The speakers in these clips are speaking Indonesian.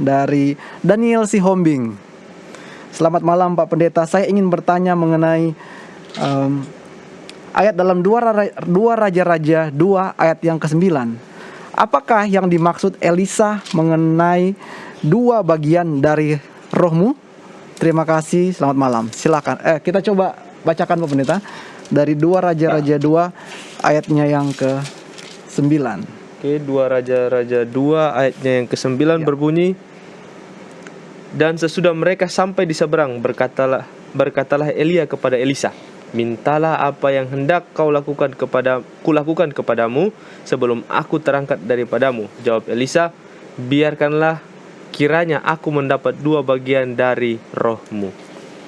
dari Daniel Sihombing. Selamat malam Pak Pendeta, saya ingin bertanya mengenai ayat dalam 2 Raja-Raja 2 ayat yang ke-9. Apakah yang dimaksud Elisa mengenai 2 bagian dari rohmu? Terima kasih, selamat malam. Silakan. Kita coba bacakan Pak Pendeta dari 2 Raja-Raja 2 ayatnya yang ke-9. Oke, 2 Raja-Raja 2 ayatnya yang ke-9 berbunyi, dan sesudah mereka sampai di seberang, berkatalah Elia kepada Elisa, mintalah apa yang hendak kulakukan kepadamu sebelum aku terangkat daripadamu. Jawab Elisa, biarkanlah, kiranya aku mendapat 2 bagian dari rohmu.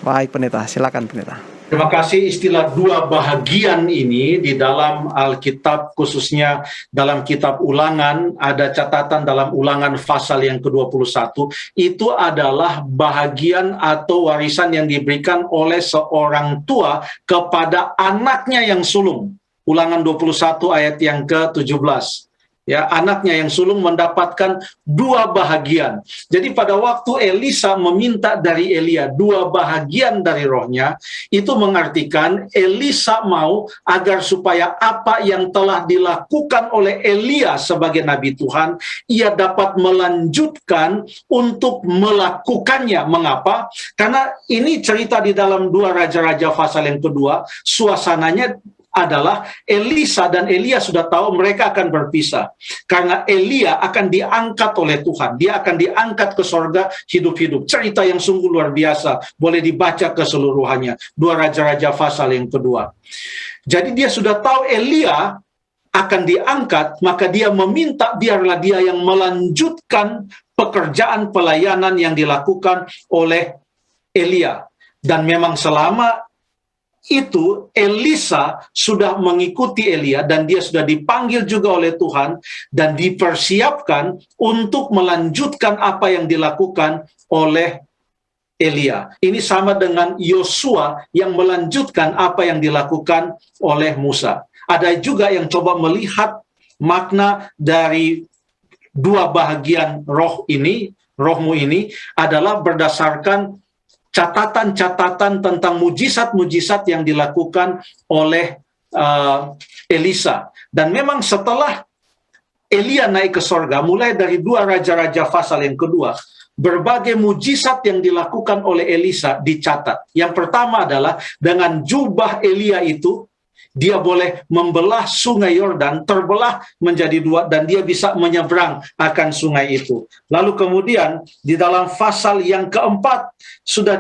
Baik Pendeta, silakan Pendeta. Terima kasih. Istilah 2 bahagian ini di dalam Alkitab, khususnya dalam kitab Ulangan, ada catatan dalam Ulangan pasal yang ke-21, itu adalah bahagian atau warisan yang diberikan oleh seorang tua kepada anaknya yang sulung. Ulangan 21 ayat yang ke-17. Ya, anaknya yang sulung mendapatkan 2 bahagian. Jadi pada waktu Elisa meminta dari Elia 2 bahagian dari rohnya, itu mengartikan Elisa mau agar supaya apa yang telah dilakukan oleh Elia sebagai nabi Tuhan, ia dapat melanjutkan untuk melakukannya. Mengapa? Karena ini cerita di dalam 2 Raja-Raja pasal yang kedua, suasananya adalah Elisa dan Elia sudah tahu mereka akan berpisah. Karena Elia akan diangkat oleh Tuhan. Dia akan diangkat ke sorga hidup-hidup. Cerita yang sungguh luar biasa. Boleh dibaca keseluruhannya. 2 Raja-Raja pasal yang kedua. Jadi dia sudah tahu Elia akan diangkat, maka dia meminta biarlah dia yang melanjutkan pekerjaan pelayanan yang dilakukan oleh Elia. Dan memang selama itu Elisa sudah mengikuti Elia dan dia sudah dipanggil juga oleh Tuhan dan dipersiapkan untuk melanjutkan apa yang dilakukan oleh Elia. Ini sama dengan Yosua yang melanjutkan apa yang dilakukan oleh Musa. Ada juga yang coba melihat makna dari 2 bahagian rohmu ini adalah berdasarkan catatan-catatan tentang mujizat-mujizat yang dilakukan oleh Elisa. Dan memang setelah Elia naik ke sorga, mulai dari 2 Raja-Raja pasal yang kedua, berbagai mujizat yang dilakukan oleh Elisa dicatat. Yang pertama adalah dengan jubah Elia itu, dia boleh membelah sungai Yordan, terbelah menjadi 2, dan dia bisa menyeberang akan sungai itu. Lalu kemudian di dalam pasal yang keempat sudah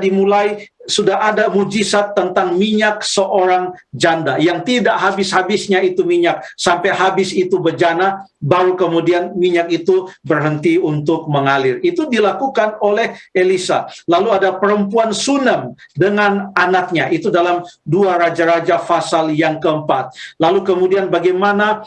ada mujizat tentang minyak seorang janda yang tidak habis-habisnya itu minyak sampai habis itu bejana, baru kemudian minyak itu berhenti untuk mengalir. Itu dilakukan oleh Elisa. Lalu ada perempuan Sunem dengan anaknya, itu dalam 2 Raja-Raja pasal yang keempat. Lalu kemudian bagaimana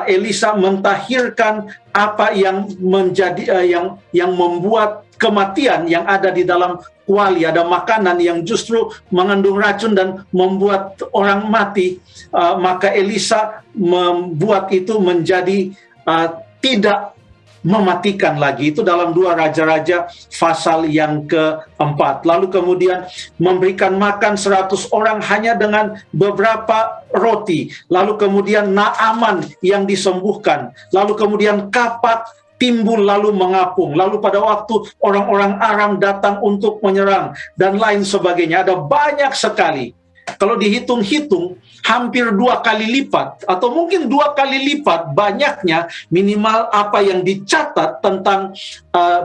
Elisa mentahirkan apa yang menjadi yang membuat kematian yang ada di dalam kuali, ada makanan yang justru mengandung racun dan membuat orang mati, maka Elisa membuat itu menjadi tidak mematikan lagi. Itu dalam 2 Raja-Raja pasal yang keempat. Lalu kemudian memberikan makan 100 orang hanya dengan beberapa roti. Lalu kemudian Naaman yang disembuhkan. Lalu kemudian kapak timbul lalu mengapung. Lalu pada waktu orang-orang Aram datang untuk menyerang dan lain sebagainya. Ada banyak sekali. Kalau dihitung-hitung, hampir 2 kali lipat, atau mungkin 2 kali lipat banyaknya minimal apa yang dicatat tentang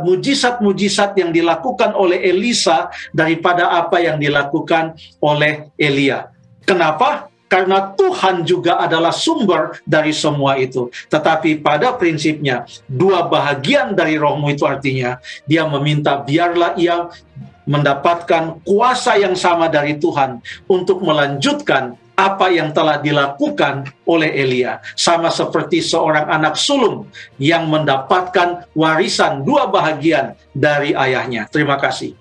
mujizat-mujizat yang dilakukan oleh Elisa daripada apa yang dilakukan oleh Elia. Kenapa? Karena Tuhan juga adalah sumber dari semua itu. Tetapi pada prinsipnya, 2 bahagian dari rohmu itu artinya, dia meminta biarlah ia mendapatkan kuasa yang sama dari Tuhan untuk melanjutkan apa yang telah dilakukan oleh Elia. Sama seperti seorang anak sulung yang mendapatkan warisan 2 bahagian dari ayahnya. Terima kasih.